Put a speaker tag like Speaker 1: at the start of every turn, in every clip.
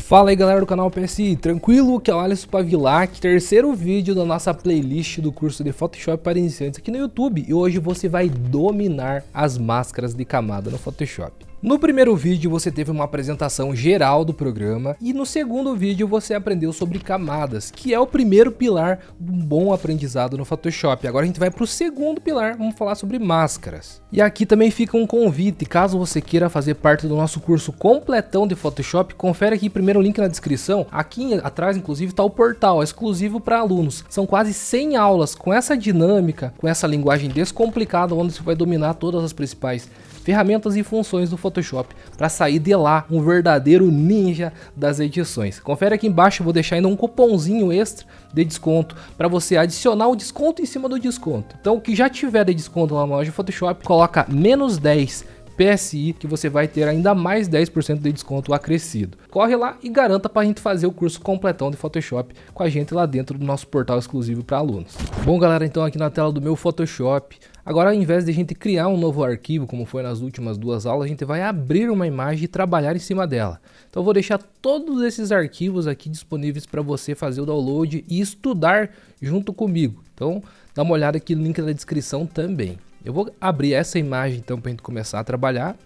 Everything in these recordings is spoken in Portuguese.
Speaker 1: Fala aí galera do canal PSI, tranquilo? Que é o Alisson Pavilac, terceiro vídeo da nossa playlist do curso de Photoshop para iniciantes aqui no YouTube. E hoje você vai dominar as máscaras de camada no Photoshop. No primeiro vídeo você teve uma apresentação geral do programa e no segundo vídeo você aprendeu sobre camadas, que é o primeiro pilar de um bom aprendizado no Photoshop. Agora a gente vai para o segundo pilar, vamos falar sobre máscaras. E aqui também fica um convite, caso você queira fazer parte do nosso curso completão de Photoshop, confere aqui primeiro o link na descrição. Aqui atrás inclusive está o portal, é exclusivo para alunos. São quase 100 aulas com essa dinâmica, com essa linguagem descomplicada, onde você vai dominar todas as principais ferramentas e funções do Photoshop para sair de lá um verdadeiro ninja das edições. Confere aqui embaixo, eu vou deixar ainda um cupomzinho extra de desconto para você adicionar o desconto em cima do desconto. Então o que já tiver de desconto lá na loja Photoshop, coloca menos 10 PSI que você vai ter ainda mais 10% de desconto acrescido. Corre lá e garanta para a gente fazer o curso completão de Photoshop com a gente lá dentro do nosso portal exclusivo para alunos. Bom galera, então aqui na tela do meu Photoshop, agora ao invés de a gente criar um novo arquivo, como foi nas últimas duas aulas, a gente vai abrir uma imagem e trabalhar em cima dela. Então eu vou deixar todos esses arquivos aqui disponíveis para você fazer o download e estudar junto comigo. Então dá uma olhada aqui no link da descrição também. Eu vou abrir essa imagem então para a gente começar a trabalhar.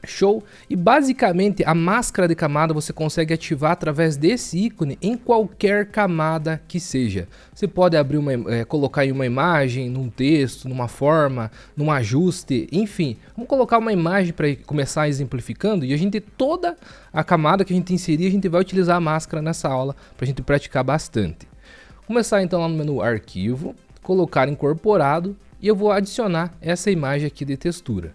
Speaker 1: Show! E basicamente a máscara de camada você consegue ativar através desse ícone em qualquer camada que seja. Você pode abrir colocar em uma imagem, num texto, numa forma, num ajuste, enfim. Vamos colocar uma imagem para começar exemplificando e a gente toda a camada que a gente inserir, a gente vai utilizar a máscara nessa aula para a gente praticar bastante. Começar então lá no menu Arquivo, colocar Incorporado e eu vou adicionar essa imagem aqui de textura.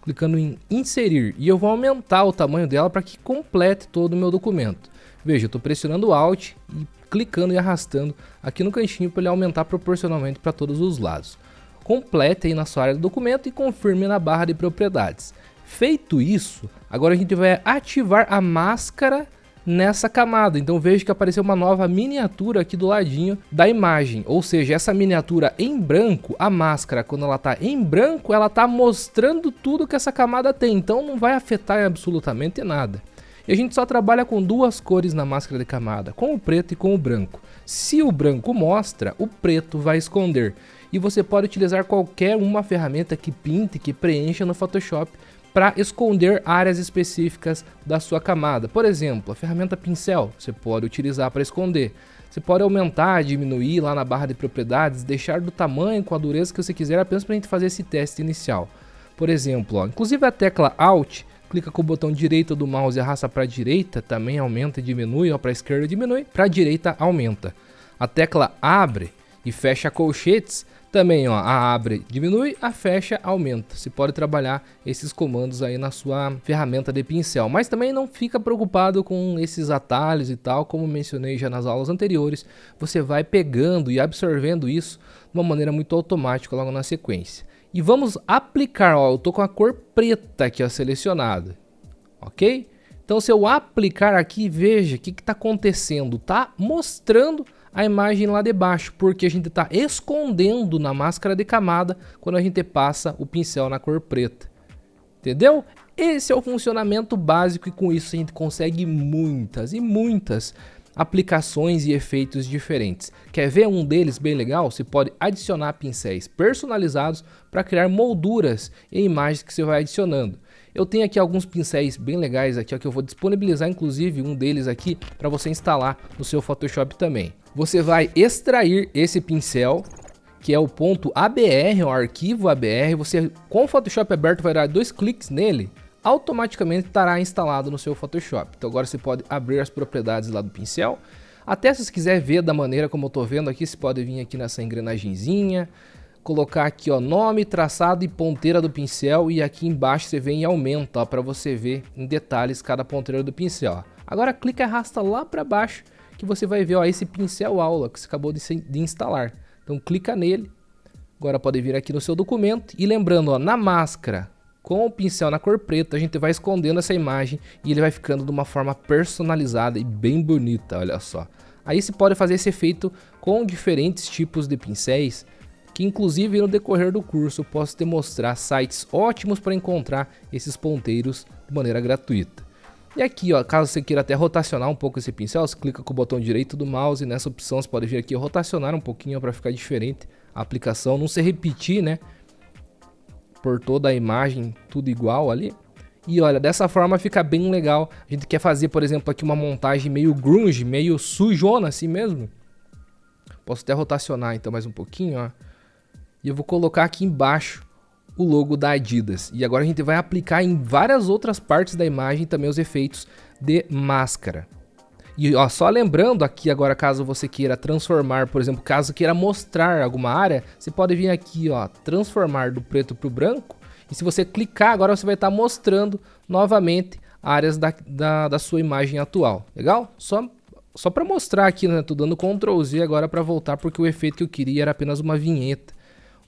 Speaker 1: Clicando em inserir e eu vou aumentar o tamanho dela para que complete todo o meu documento. Veja, eu estou pressionando o Alt e clicando e arrastando aqui no cantinho para ele aumentar proporcionalmente para todos os lados. Complete aí na sua área do documento e confirme na barra de propriedades. Feito isso, agora a gente vai ativar a máscara nessa camada. Então veja que apareceu uma nova miniatura aqui do ladinho da imagem, ou seja, essa miniatura em branco, a máscara quando ela está em branco, ela está mostrando tudo que essa camada tem, então não vai afetar em absolutamente nada. E a gente só trabalha com duas cores na máscara de camada, com o preto e com o branco. Se o branco mostra, o preto vai esconder. E você pode utilizar qualquer uma ferramenta que pinte, que preencha no Photoshop para esconder áreas específicas da sua camada. Por exemplo, a ferramenta pincel você pode utilizar para esconder. Você pode aumentar, diminuir lá na barra de propriedades, deixar do tamanho com a dureza que você quiser, apenas para a gente fazer esse teste inicial. Por exemplo, ó, inclusive a tecla Alt, clica com o botão direito do mouse e arrasta para a direita, também aumenta e diminui, para a esquerda diminui, para a direita aumenta. A tecla Abre e fecha colchetes, também ó, a abre diminui, a fecha aumenta. Você pode trabalhar esses comandos aí na sua ferramenta de pincel, mas também não fica preocupado com esses atalhos e tal, como mencionei já nas aulas anteriores. Você vai pegando e absorvendo isso de uma maneira muito automática logo na sequência. E vamos aplicar, ó, eu tô com a cor preta aqui ó, selecionada, ok? Então se eu aplicar aqui, veja o que está acontecendo, tá mostrando a imagem lá de baixo, porque a gente está escondendo na máscara de camada quando a gente passa o pincel na cor preta. Entendeu? Esse é o funcionamento básico e com isso a gente consegue muitas e muitas aplicações e efeitos diferentes. Quer ver um deles bem legal? Você pode adicionar pincéis personalizados para criar molduras em imagens que você vai adicionando. Eu tenho aqui alguns pincéis bem legais aqui, ó, que eu vou disponibilizar inclusive um deles aqui para você instalar no seu Photoshop também. Você vai extrair esse pincel, que é o ponto ABR, o arquivo ABR. Você com o Photoshop aberto vai dar dois cliques nele, automaticamente estará instalado no seu Photoshop. Então agora você pode abrir as propriedades lá do pincel. Até se você quiser ver da maneira como eu estou vendo aqui, você pode vir aqui nessa engrenagemzinha, colocar aqui ó, nome, traçado e ponteira do pincel, e aqui embaixo você vem e aumenta para você ver em detalhes cada ponteira do pincel. Ó. Agora clica e arrasta lá para baixo que você vai ver ó, esse pincel aula que você acabou de instalar. Então clica nele, agora pode vir aqui no seu documento e lembrando ó, na máscara com o pincel na cor preta a gente vai escondendo essa imagem e ele vai ficando de uma forma personalizada e bem bonita, olha só. Aí você pode fazer esse efeito com diferentes tipos de pincéis, que inclusive no decorrer do curso eu posso te mostrar sites ótimos para encontrar esses ponteiros de maneira gratuita. E aqui, ó, caso você queira até rotacionar um pouco esse pincel, você clica com o botão direito do mouse e nessa opção você pode vir aqui rotacionar um pouquinho para ficar diferente a aplicação, não se repetir, né, por toda a imagem, tudo igual ali. E olha, dessa forma fica bem legal. A gente quer fazer, por exemplo, aqui uma montagem meio grunge, meio sujona assim mesmo. Posso até rotacionar então mais um pouquinho, ó. E eu vou colocar aqui embaixo o logo da Adidas. E agora a gente vai aplicar em várias outras partes da imagem também os efeitos de máscara. E ó, só lembrando aqui agora, caso você queira transformar, por exemplo, caso queira mostrar alguma área, você pode vir aqui, ó, transformar do preto para o branco. E se você clicar agora você vai estar mostrando novamente áreas da sua imagem atual. Legal? Só para mostrar aqui, né? Tô dando Ctrl Z agora para voltar porque o efeito que eu queria era apenas uma vinheta,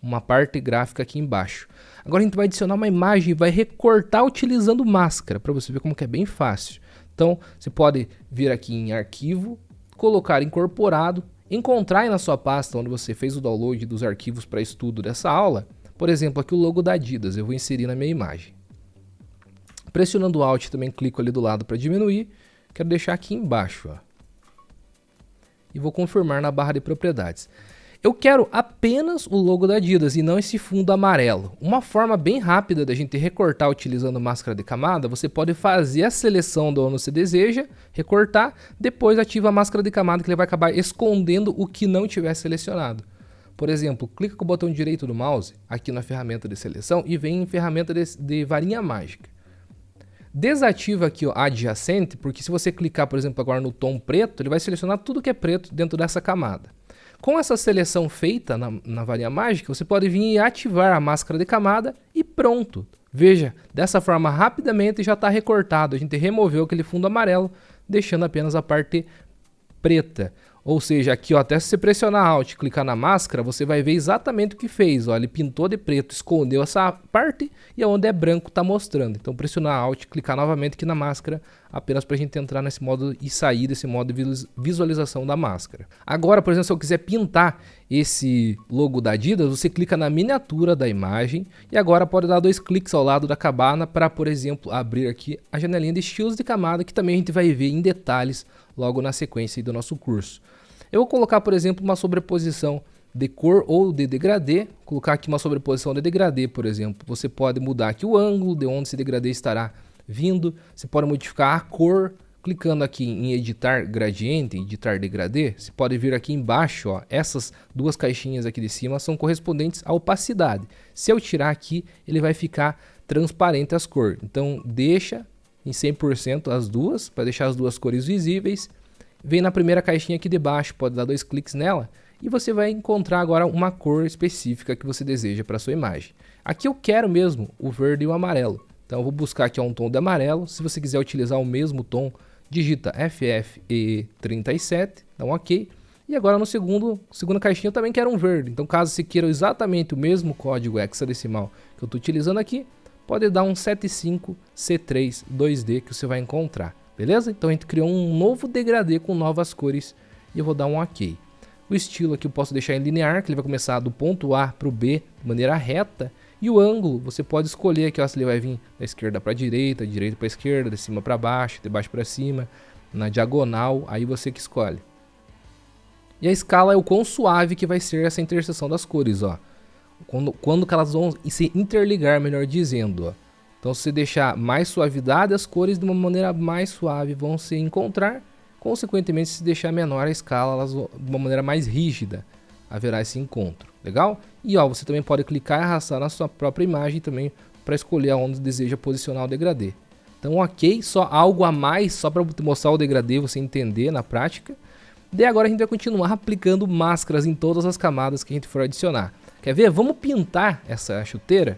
Speaker 1: uma parte gráfica aqui embaixo. Agora a gente vai adicionar uma imagem e vai recortar utilizando máscara, para você ver como que é bem fácil. Então você pode vir aqui em arquivo, colocar incorporado, encontrar aí na sua pasta onde você fez o download dos arquivos para estudo dessa aula, por exemplo aqui o logo da Adidas, eu vou inserir na minha imagem. Pressionando o Alt também clico ali do lado para diminuir, quero deixar aqui embaixo, ó. E vou confirmar na barra de propriedades. Eu quero apenas o logo da Adidas e não esse fundo amarelo. Uma forma bem rápida da gente recortar utilizando máscara de camada, você pode fazer a seleção de onde você deseja, recortar, depois ativa a máscara de camada que ele vai acabar escondendo o que não tiver selecionado. Por exemplo, clica com o botão direito do mouse aqui na ferramenta de seleção e vem em ferramenta de varinha mágica. Desativa aqui o adjacente, porque se você clicar, por exemplo, agora no tom preto, ele vai selecionar tudo que é preto dentro dessa camada. Com essa seleção feita na varinha mágica, você pode vir e ativar a máscara de camada e pronto. Veja, dessa forma rapidamente já está recortado. A gente removeu aquele fundo amarelo, deixando apenas a parte preta. Ou seja, aqui ó, até se você pressionar Alt e clicar na máscara, você vai ver exatamente o que fez. Ó, ele pintou de preto, escondeu essa parte e onde é branco está mostrando. Então pressionar Alt e clicar novamente aqui na máscara, apenas para a gente entrar nesse modo e sair desse modo de visualização da máscara. Agora, por exemplo, se eu quiser pintar esse logo da Adidas, você clica na miniatura da imagem e agora pode dar 2 cliques ao lado da cabana para, por exemplo, abrir aqui a janelinha de estilos de camada, que também a gente vai ver em detalhes logo na sequência do nosso curso. Eu vou colocar, por exemplo, uma sobreposição de cor ou de degradê. Colocar aqui uma sobreposição de degradê, por exemplo. Você pode mudar aqui o ângulo de onde esse degradê estará vindo. Você pode modificar a cor. Clicando aqui em editar gradiente, editar degradê, você pode vir aqui embaixo, ó, essas duas caixinhas aqui de cima são correspondentes à opacidade. Se eu tirar aqui, ele vai ficar transparente as cores. Então deixa em 100% as duas, para deixar as duas cores visíveis. Vem na primeira caixinha aqui de baixo, pode dar 2 cliques nela e você vai encontrar agora uma cor específica que você deseja para sua imagem. Aqui eu quero mesmo o verde e o amarelo, então eu vou buscar aqui um tom de amarelo. Se você quiser utilizar o mesmo tom, digita FFE37, dá um OK. E agora no segunda caixinha eu também quero um verde, então caso você queira exatamente o mesmo código hexadecimal que eu estou utilizando aqui, pode dar um 75C3 2D que você vai encontrar. Beleza? Então a gente criou um novo degradê com novas cores e eu vou dar um OK. O estilo aqui eu posso deixar em linear, que ele vai começar do ponto A para o B de maneira reta. E o ângulo, você pode escolher aqui, ó, se ele vai vir da esquerda para a direita, direita para a esquerda, de cima para baixo, de baixo para cima, na diagonal, aí você que escolhe. E a escala é o quão suave que vai ser essa interseção das cores, ó. Quando que elas vão se interligar, melhor dizendo, ó. Então, se você deixar mais suavidade, as cores de uma maneira mais suave vão se encontrar. Consequentemente, se deixar menor a escala, elas vão, de uma maneira mais rígida, haverá esse encontro. Legal? E ó, você também pode clicar e arrastar na sua própria imagem também para escolher aonde deseja posicionar o degradê. Então, ok, só algo a mais, só para mostrar o degradê, você entender na prática. Daí agora a gente vai continuar aplicando máscaras em todas as camadas que a gente for adicionar. Quer ver? Vamos pintar essa chuteira?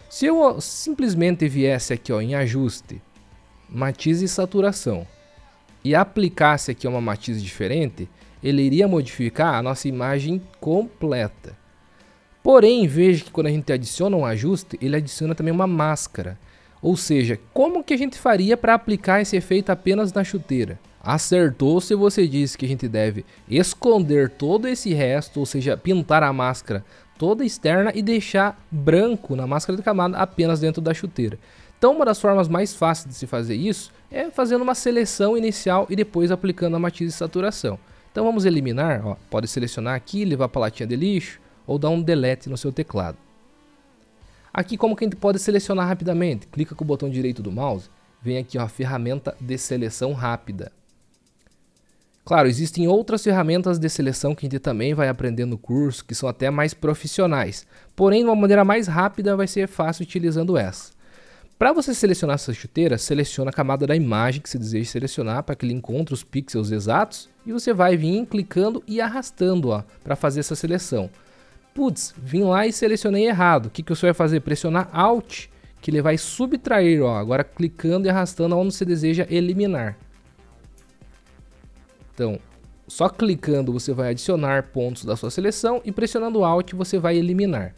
Speaker 1: Se eu simplesmente viesse aqui ó, em ajuste, matiz e saturação e aplicasse aqui uma matiz diferente, ele iria modificar a nossa imagem completa. Porém, veja que quando a gente adiciona um ajuste, ele adiciona também uma máscara. Ou seja, como que a gente faria para aplicar esse efeito apenas na chuteira? Acertou se você disse que a gente deve esconder todo esse resto, ou seja, pintar a máscara toda externa e deixar branco na máscara de camada apenas dentro da chuteira. Então uma das formas mais fáceis de se fazer isso é fazendo uma seleção inicial e depois aplicando a matiz de saturação. Então vamos eliminar, ó, pode selecionar aqui, levar para a latinha de lixo ou dar um delete no seu teclado. Aqui como que a gente pode selecionar rapidamente? Clica com o botão direito do mouse, vem aqui ó, a ferramenta de seleção rápida. Claro, existem outras ferramentas de seleção que a gente também vai aprender no curso, que são até mais profissionais. Porém, de uma maneira mais rápida vai ser fácil utilizando essa. Para você selecionar essa chuteira, seleciona a camada da imagem que você deseja selecionar para que ele encontre os pixels exatos e você vai vir clicando e arrastando para fazer essa seleção. Putz, vim lá e selecionei errado. O que você vai fazer? Pressionar Alt, que ele vai subtrair, ó, agora clicando e arrastando onde você deseja eliminar. Então, só clicando você vai adicionar pontos da sua seleção e pressionando Alt você vai eliminar.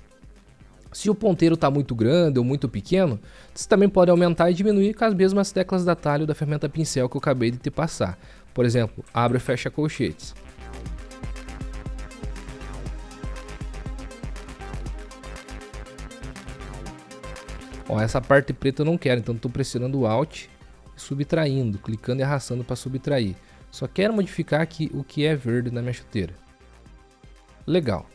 Speaker 1: Se o ponteiro está muito grande ou muito pequeno, você também pode aumentar e diminuir com as mesmas teclas de atalho da ferramenta pincel que eu acabei de te passar. Por exemplo, abre e fecha colchetes. Ó, essa parte preta eu não quero, então estou pressionando o Alt e subtraindo, clicando e arrastando para subtrair. Só quero modificar aqui o que é verde na minha chuteira. Legal.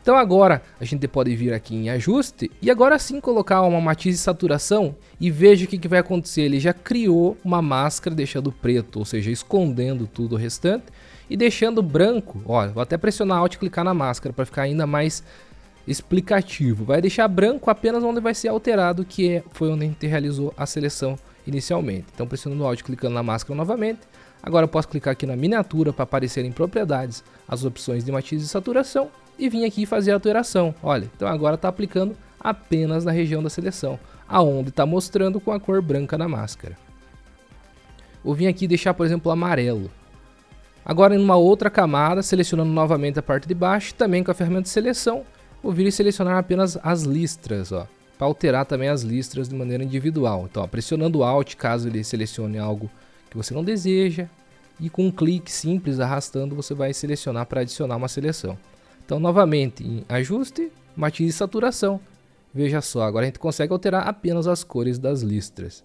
Speaker 1: Então agora a gente pode vir aqui em ajuste e agora sim colocar uma matiz de saturação e veja o que vai acontecer. Ele já criou uma máscara deixando preto, ou seja, escondendo tudo o restante e deixando branco. Ó, vou até pressionar Alt e clicar na máscara para ficar ainda mais explicativo. Vai deixar branco apenas onde vai ser alterado, que foi onde a gente realizou a seleção inicialmente. Então pressionando Alt e clicando na máscara novamente. Agora eu posso clicar aqui na miniatura para aparecer em propriedades as opções de matiz de saturação e vim aqui fazer a alteração. Olha, então agora está aplicando apenas na região da seleção, aonde está mostrando com a cor branca na máscara. Vou vir aqui deixar, por exemplo, amarelo. Agora em uma outra camada, selecionando novamente a parte de baixo, também com a ferramenta de seleção, vou vir e selecionar apenas as listras, ó, para alterar também as listras de maneira individual. Então, ó, pressionando Alt, caso ele selecione algo que você não deseja, e com um clique simples arrastando você vai selecionar para adicionar uma seleção. Então novamente em ajuste, matiz de saturação. Veja só, agora a gente consegue alterar apenas as cores das listras.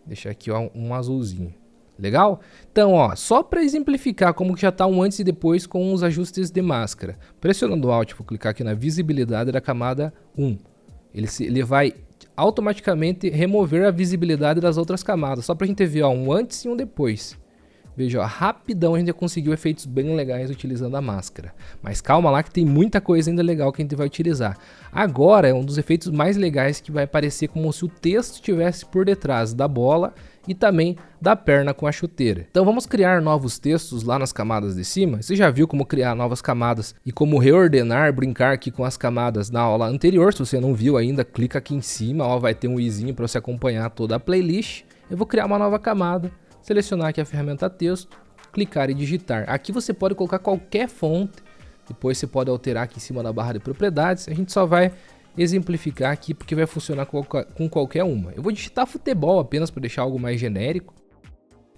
Speaker 1: Deixar aqui ó, um azulzinho. Legal? Então ó, só para exemplificar como que já está um antes e depois com os ajustes de máscara. Pressionando Alt, vou clicar aqui na visibilidade da camada 1. Ele vai automaticamente remover a visibilidade das outras camadas, só para a gente ver ó, um antes e um depois. Veja, ó, rapidão a gente já conseguiu efeitos bem legais utilizando a máscara. Mas calma lá que tem muita coisa ainda legal que a gente vai utilizar. Agora é um dos efeitos mais legais que vai parecer como se o texto estivesse por detrás da bola e também da perna com a chuteira. Então vamos criar novos textos lá nas camadas de cima. Você já viu como criar novas camadas e como reordenar, brincar aqui com as camadas na aula anterior. Se você não viu ainda, clica aqui em cima, ó, vai ter um izinho para você acompanhar toda a playlist. Eu vou criar uma nova camada. Selecionar aqui a ferramenta texto, clicar e digitar. Aqui você pode colocar qualquer fonte, depois você pode alterar aqui em cima da barra de propriedades. A gente só vai exemplificar aqui porque vai funcionar com qualquer uma. Eu vou digitar futebol apenas para deixar algo mais genérico.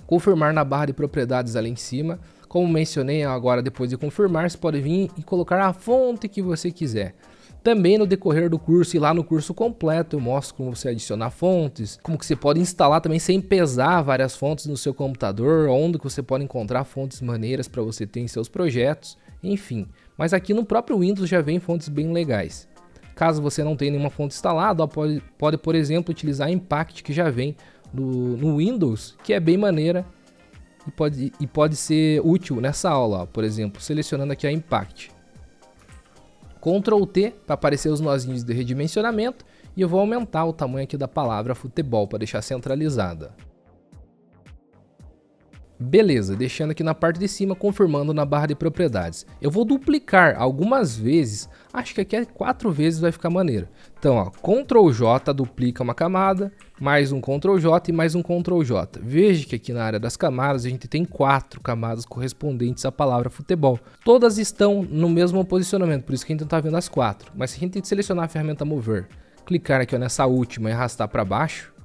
Speaker 1: Confirmar na barra de propriedades ali em cima. Como mencionei agora, depois de confirmar, você pode vir e colocar a fonte que você quiser. Também no decorrer do curso e lá no curso completo eu mostro como você adicionar fontes, como que você pode instalar também sem pesar várias fontes no seu computador, onde que você pode encontrar fontes maneiras para você ter em seus projetos, enfim. Mas aqui no próprio Windows já vem fontes bem legais. Caso você não tenha nenhuma fonte instalada, ó, pode por exemplo utilizar a Impact que já vem no Windows, que é bem maneira e pode ser útil nessa aula, ó, por exemplo, selecionando aqui a Impact. Ctrl T para aparecer os nozinhos de redimensionamento e eu vou aumentar o tamanho aqui da palavra futebol para deixar centralizada. Beleza, deixando aqui na parte de cima, confirmando na barra de propriedades. Eu vou duplicar algumas vezes, acho que aqui 4 vezes vai ficar maneiro. Então, ó, Ctrl J duplica uma camada, mais um Ctrl J e mais um Ctrl J. Veja que aqui na área das camadas a gente tem 4 camadas correspondentes à palavra futebol. Todas estão no mesmo posicionamento, por isso que a gente não está vendo as 4. Mas se a gente selecionar a ferramenta Mover, clicar aqui ó, nessa última e arrastar para baixo,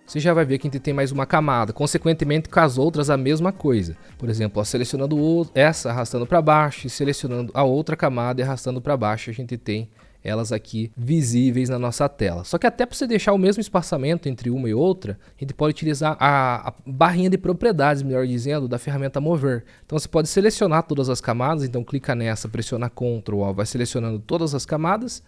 Speaker 1: você já vai ver que a gente tem mais uma camada, consequentemente com as outras a mesma coisa. Por exemplo, ó, selecionando essa, arrastando para baixo, e selecionando a outra camada e arrastando para baixo, a gente tem elas aqui visíveis na nossa tela. Só que até para você deixar o mesmo espaçamento entre uma e outra, a gente pode utilizar a barrinha de propriedades, melhor dizendo, da ferramenta Mover. Então você pode selecionar todas as camadas, então clica nessa, pressiona Ctrl, ó, vai selecionando todas as camadas.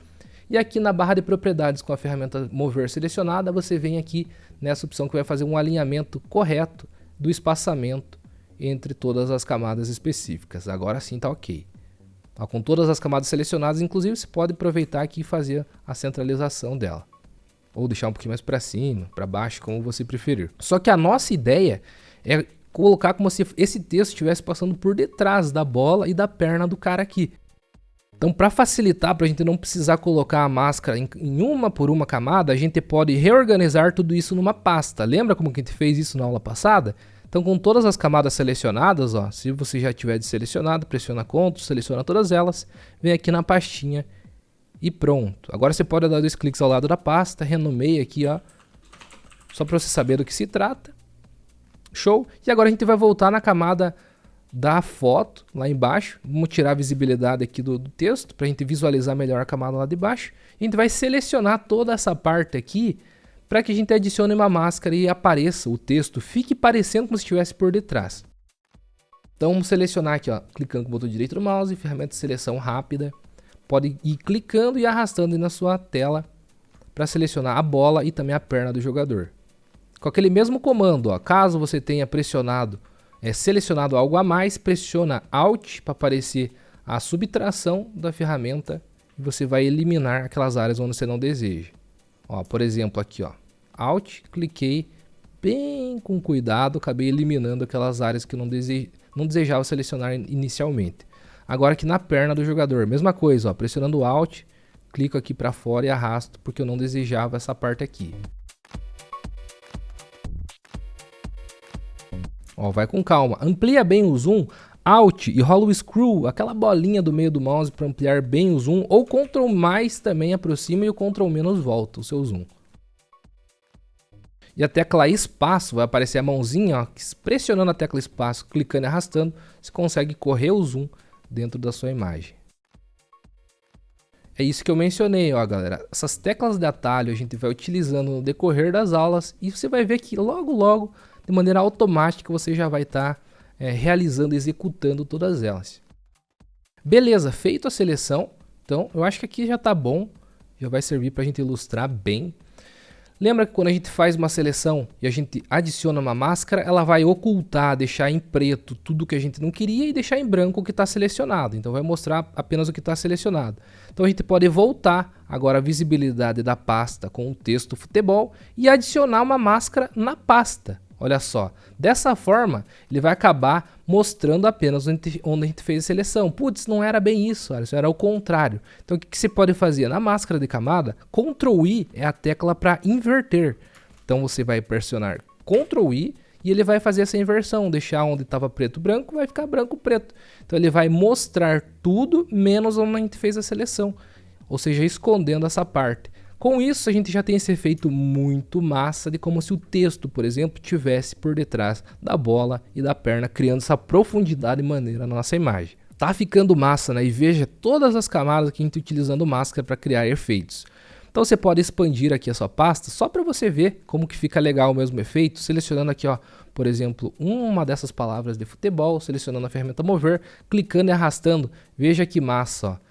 Speaker 1: E aqui na barra de propriedades com a ferramenta Mover selecionada, você vem aqui nessa opção que vai fazer um alinhamento correto do espaçamento entre todas as camadas específicas. Agora sim está ok. Com todas as camadas selecionadas, inclusive você pode aproveitar aqui e fazer a centralização dela. Ou deixar um pouquinho mais para cima, para baixo, como você preferir. Só que a nossa ideia é colocar como se esse texto estivesse passando por detrás da bola e da perna do cara aqui. Então, para facilitar, para a gente não precisar colocar a máscara em uma por uma camada, a gente pode reorganizar tudo isso numa pasta. Lembra como que a gente fez isso na aula passada? Então, com todas as camadas selecionadas, ó, se você já tiver selecionado, pressiona Ctrl, seleciona todas elas, vem aqui na pastinha e pronto. Agora você pode dar 2 cliques ao lado da pasta, renomeia aqui, ó, só para você saber do que se trata. Show! E agora a gente vai voltar na camada da foto, lá embaixo. Vamos tirar a visibilidade aqui do texto, para a gente visualizar melhor a camada lá de baixo. A gente vai selecionar toda essa parte aqui, para que a gente adicione uma máscara e apareça o texto, fique parecendo como se estivesse por detrás. Então vamos selecionar aqui, ó, clicando com o botão direito do mouse, ferramenta de seleção rápida. Pode ir clicando e arrastando aí na sua tela para selecionar a bola e também a perna do jogador. Com aquele mesmo comando, ó, caso você tenha selecionado algo a mais, pressiona Alt para aparecer a subtração da ferramenta e você vai eliminar aquelas áreas onde você não deseja. Ó, por exemplo, aqui, ó, Alt, cliquei bem com cuidado, acabei eliminando aquelas áreas que eu não desejava selecionar inicialmente. Agora aqui na perna do jogador, mesma coisa, ó, pressionando Alt, clico aqui para fora e arrasto porque eu não desejava essa parte aqui. Ó, vai com calma, amplia bem o zoom, Alt e rola o Screw, aquela bolinha do meio do mouse para ampliar bem o zoom, ou Ctrl mais também aproxima e o Ctrl menos volta o seu zoom. E a tecla espaço, vai aparecer a mãozinha, ó, pressionando a tecla espaço, clicando e arrastando, você consegue correr o zoom dentro da sua imagem. É isso que eu mencionei, ó, galera. Essas teclas de atalho a gente vai utilizando no decorrer das aulas e você vai ver que logo, de maneira automática, você já vai estar realizando, executando todas elas. Beleza, feito a seleção, então eu acho que aqui já está bom, já vai servir para a gente ilustrar bem. Lembra que quando a gente faz uma seleção e a gente adiciona uma máscara, ela vai ocultar, deixar em preto tudo que a gente não queria e deixar em branco o que está selecionado. Então vai mostrar apenas o que está selecionado. Então a gente pode voltar agora a visibilidade da pasta com o texto futebol e adicionar uma máscara na pasta. Olha só, dessa forma ele vai acabar mostrando apenas onde a gente fez a seleção. Putz, não era bem isso, isso era o contrário. Então o que você pode fazer? Na máscara de camada, Ctrl I é a tecla para inverter. Então você vai pressionar Ctrl I e ele vai fazer essa inversão, deixar onde estava preto branco, vai ficar branco preto. Então ele vai mostrar tudo menos onde a gente fez a seleção, ou seja, escondendo essa parte. Com isso, a gente já tem esse efeito muito massa de como se o texto, por exemplo, tivesse por detrás da bola e da perna, criando essa profundidade e maneira na nossa imagem. Tá ficando massa, né? E veja todas as camadas que a gente utilizando máscara para criar efeitos. Então você pode expandir aqui a sua pasta só para você ver como que fica legal o mesmo efeito, selecionando aqui, ó, por exemplo, uma dessas palavras de futebol, selecionando a ferramenta Mover, clicando e arrastando. Veja que massa, ó.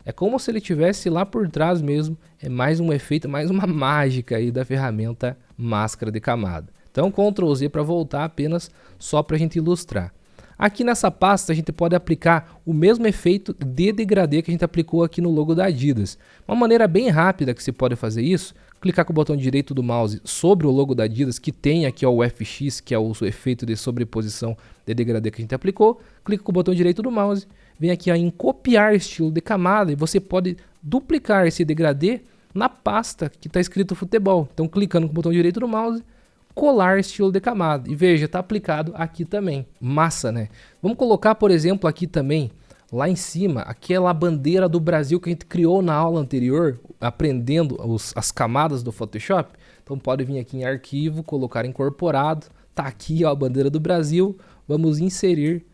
Speaker 1: É como se ele estivesse lá por trás mesmo, é mais um efeito, mais uma mágica aí da ferramenta máscara de camada. Então Ctrl Z para voltar apenas só para a gente ilustrar. Aqui nessa pasta a gente pode aplicar o mesmo efeito de degradê que a gente aplicou aqui no logo da Adidas. Uma maneira bem rápida que você pode fazer isso, clicar com o botão direito do mouse sobre o logo da Adidas, que tem aqui ó, o FX, que é o efeito de sobreposição de degradê que a gente aplicou, clica com o botão direito do mouse, vem aqui ó, em copiar estilo de camada e você pode duplicar esse degradê na pasta que está escrito futebol. Então clicando com o botão direito do mouse, colar estilo de camada e veja, está aplicado aqui também. Massa, né? Vamos colocar, por exemplo, aqui também, lá em cima, aquela bandeira do Brasil que a gente criou na aula anterior, aprendendo as camadas do Photoshop. Então pode vir aqui em arquivo, colocar incorporado, tá aqui ó, a bandeira do Brasil, vamos inserir,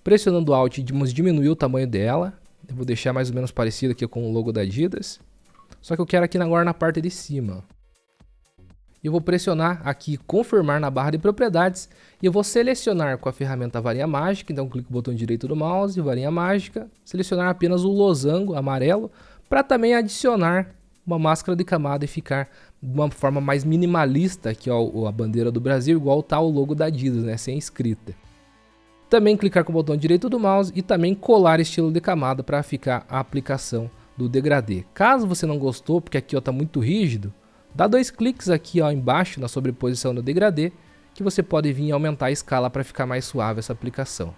Speaker 1: pressionando Alt, vamos diminuir o tamanho dela, Eu vou deixar mais ou menos parecido aqui com o logo da Adidas. Só que eu quero aqui agora na parte de cima. Eu vou pressionar aqui confirmar na barra de propriedades e eu vou selecionar com a ferramenta varinha mágica, então clico no botão direito do mouse, varinha mágica, selecionar apenas o losango amarelo para também adicionar uma máscara de camada e ficar de uma forma mais minimalista aqui ó, a bandeira do Brasil, igual tá o logo da Adidas, né, sem escrita. Também clicar com o botão direito do mouse e também colar estilo de camada para ficar a aplicação do degradê. Caso você não gostou, porque aqui ó, tá muito rígido, dá 2 cliques aqui ó, embaixo na sobreposição do degradê, que você pode vir aumentar a escala para ficar mais suave essa aplicação.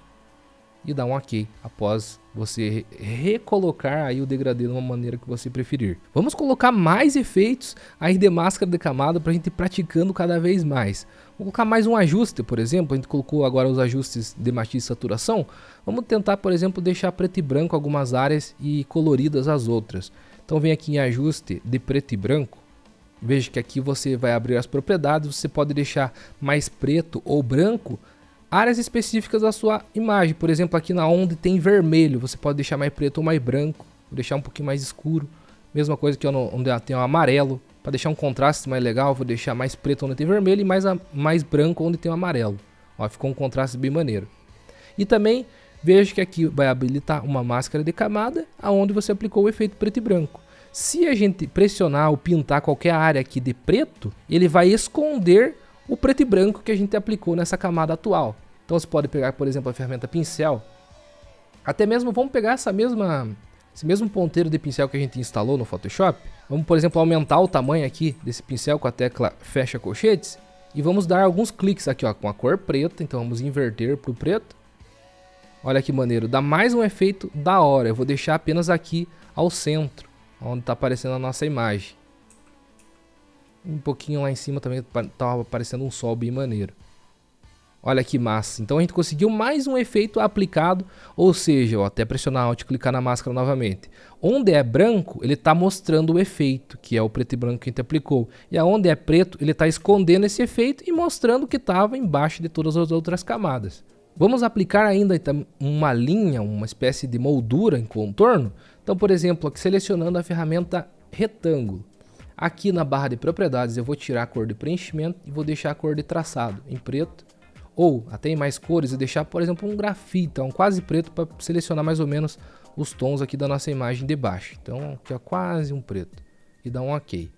Speaker 1: E dá um OK após você recolocar aí o degradê de uma maneira que você preferir. Vamos colocar mais efeitos aí de máscara de camada para a gente ir praticando cada vez mais. Vou colocar mais um ajuste, por exemplo, a gente colocou agora os ajustes de matiz e saturação. Vamos tentar, por exemplo, deixar preto e branco algumas áreas e coloridas as outras. Então vem aqui em ajuste de preto e branco. Veja que aqui você vai abrir as propriedades, você pode deixar mais preto ou branco áreas específicas da sua imagem. Por exemplo, aqui na onde tem vermelho, você pode deixar mais preto ou mais branco, deixar um pouquinho mais escuro. Mesma coisa que onde tem o amarelo, para deixar um contraste mais legal, vou deixar mais preto onde tem vermelho e mais branco onde tem o amarelo. Ó, ficou um contraste bem maneiro. E também veja que aqui vai habilitar uma máscara de camada, aonde você aplicou o efeito preto e branco. Se a gente pressionar ou pintar qualquer área aqui de preto, ele vai esconder o preto e branco que a gente aplicou nessa camada atual. Então você pode pegar, por exemplo, a ferramenta pincel. Até mesmo vamos pegar esse mesmo ponteiro de pincel que a gente instalou no Photoshop. Vamos, por exemplo, aumentar o tamanho aqui desse pincel com a tecla fecha colchetes. E vamos dar alguns cliques aqui ó, com a cor preta. Então vamos inverter para o preto. Olha que maneiro, dá mais um efeito da hora. Eu vou deixar apenas aqui ao centro, onde está aparecendo a nossa imagem. Um pouquinho lá em cima também estava aparecendo um sol bem maneiro. Olha que massa. Então a gente conseguiu mais um efeito aplicado. Ou seja, ó, até pressionar Alt e clicar na máscara novamente. Onde é branco, ele está mostrando o efeito, que é o preto e branco que a gente aplicou. E aonde é preto, ele está escondendo esse efeito e mostrando que estava embaixo de todas as outras camadas. Vamos aplicar ainda uma linha, uma espécie de moldura em contorno. Então, por exemplo, aqui selecionando a ferramenta retângulo. Aqui na barra de propriedades eu vou tirar a cor de preenchimento e vou deixar a cor de traçado em preto. Ou até em mais cores e deixar, por exemplo, um grafite, um quase preto, para selecionar mais ou menos os tons aqui da nossa imagem de baixo. Então aqui é quase um preto e dá um OK.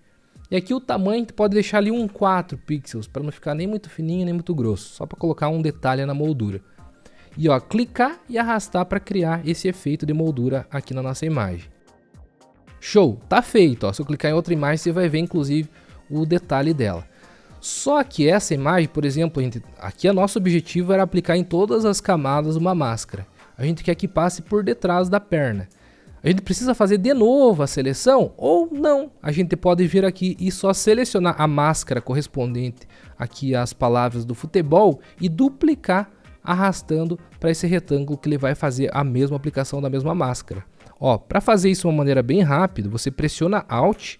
Speaker 1: E aqui o tamanho a gente pode deixar ali um 4 pixels para não ficar nem muito fininho nem muito grosso, só para colocar um detalhe na moldura. E ó, clicar e arrastar para criar esse efeito de moldura aqui na nossa imagem. Show, tá feito, ó. Se eu clicar em outra imagem você vai ver inclusive o detalhe dela. Só que essa imagem, por exemplo, aqui o nosso objetivo era aplicar em todas as camadas uma máscara. A gente quer que passe por detrás da perna. A gente precisa fazer de novo a seleção ou não? A gente pode vir aqui e só selecionar a máscara correspondente aqui às palavras do futebol e duplicar arrastando para esse retângulo que ele vai fazer a mesma aplicação da mesma máscara. Ó, para fazer isso de uma maneira bem rápida, você pressiona Alt,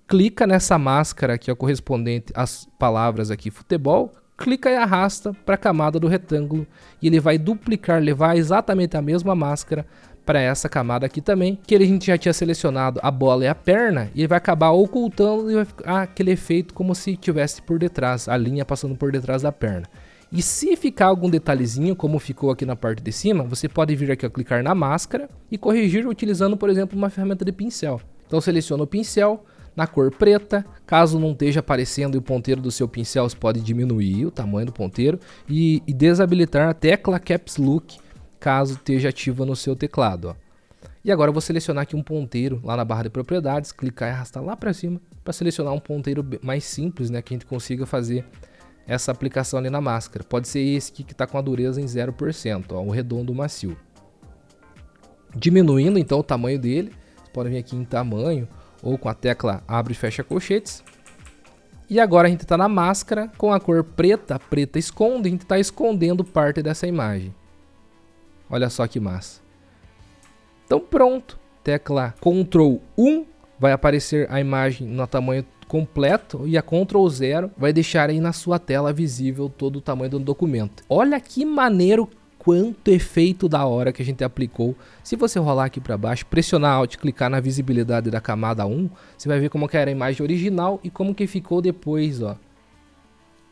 Speaker 1: clica nessa máscara aqui, ó, correspondente às palavras aqui futebol, clica e arrasta para a camada do retângulo e ele vai duplicar, levar exatamente a mesma máscara para essa camada aqui também, que a gente já tinha selecionado a bola e a perna, e ele vai acabar ocultando e vai ficar aquele efeito como se tivesse por detrás, a linha passando por detrás da perna. E se ficar algum detalhezinho, como ficou aqui na parte de cima, você pode vir aqui a clicar na máscara e corrigir utilizando, por exemplo, uma ferramenta de pincel. Então seleciona o pincel na cor preta, caso não esteja aparecendo o ponteiro do seu pincel, você pode diminuir o tamanho do ponteiro e desabilitar a tecla Caps Lock, caso esteja ativa no seu teclado. Ó. E agora eu vou selecionar aqui um ponteiro lá na barra de propriedades, clicar e arrastar lá para cima, para selecionar um ponteiro mais simples, né, que a gente consiga fazer essa aplicação ali na máscara. Pode ser esse aqui que está com a dureza em 0%, ó, o redondo macio. Diminuindo então o tamanho dele, você pode vir aqui em tamanho ou com a tecla abre e fecha colchetes. E agora a gente está na máscara com a cor preta, preta esconde, a gente está escondendo parte dessa imagem. Olha só que massa. Então pronto, tecla Ctrl 1 vai aparecer a imagem no tamanho completo e a Ctrl 0 vai deixar aí na sua tela visível todo o tamanho do documento. Olha que maneiro quanto efeito da hora que a gente aplicou. Se você rolar aqui para baixo, pressionar Alt e clicar na visibilidade da camada 1, você vai ver como que era a imagem original e como que ficou depois, ó,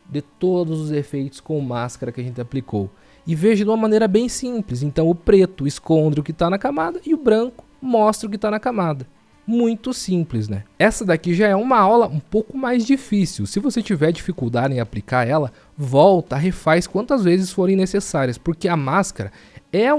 Speaker 1: de todos os efeitos com máscara que a gente aplicou. E veja de uma maneira bem simples. Então o preto esconde o que está na camada e o branco mostra o que está na camada. Muito simples, né? Essa daqui já é uma aula um pouco mais difícil. Se você tiver dificuldade em aplicar ela, volta, refaz quantas vezes forem necessárias, porque a máscara é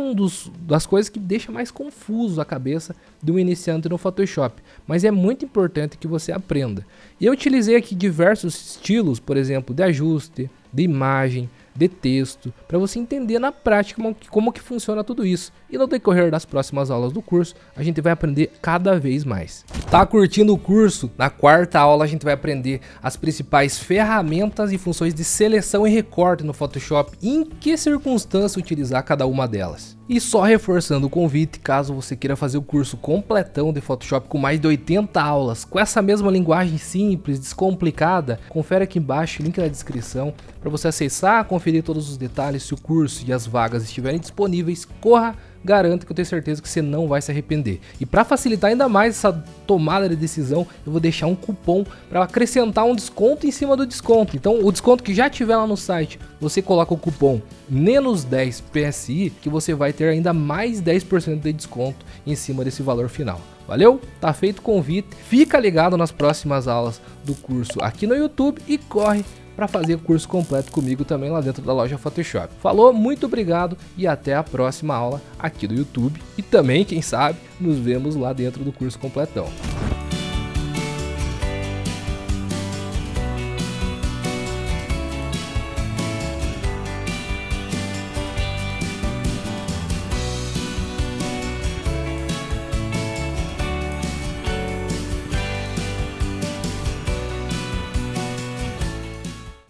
Speaker 1: das coisas que deixa mais confuso a cabeça de um iniciante no Photoshop, mas é muito importante que você aprenda. Eu utilizei aqui diversos estilos, por exemplo, de ajuste, de imagem, de texto, para você entender na prática como que funciona tudo isso. E no decorrer das próximas aulas do curso, a gente vai aprender cada vez mais. Tá curtindo o curso? Na quarta aula a gente vai aprender as principais ferramentas e funções de seleção e recorte no Photoshop e em que circunstância utilizar cada uma delas. E só reforçando o convite, caso você queira fazer o curso completão de Photoshop com mais de 80 aulas, com essa mesma linguagem simples, descomplicada, confere aqui embaixo, link na descrição, para você acessar, conferir todos os detalhes. Se o curso e as vagas estiverem disponíveis, corra, garanto que eu tenho certeza que você não vai se arrepender. E para facilitar ainda mais essa tomada de decisão, eu vou deixar um cupom para acrescentar um desconto em cima do desconto. Então o desconto que já tiver lá no site, você coloca o cupom -10 PSI, que você vai ter ainda mais 10% de desconto em cima desse valor final. Valeu? Tá feito o convite, fica ligado nas próximas aulas do curso aqui no YouTube e corre para fazer o curso completo comigo também lá dentro da loja Photoshop. Falou, muito obrigado e até a próxima aula aqui do YouTube. E também, quem sabe, nos vemos lá dentro do curso completão.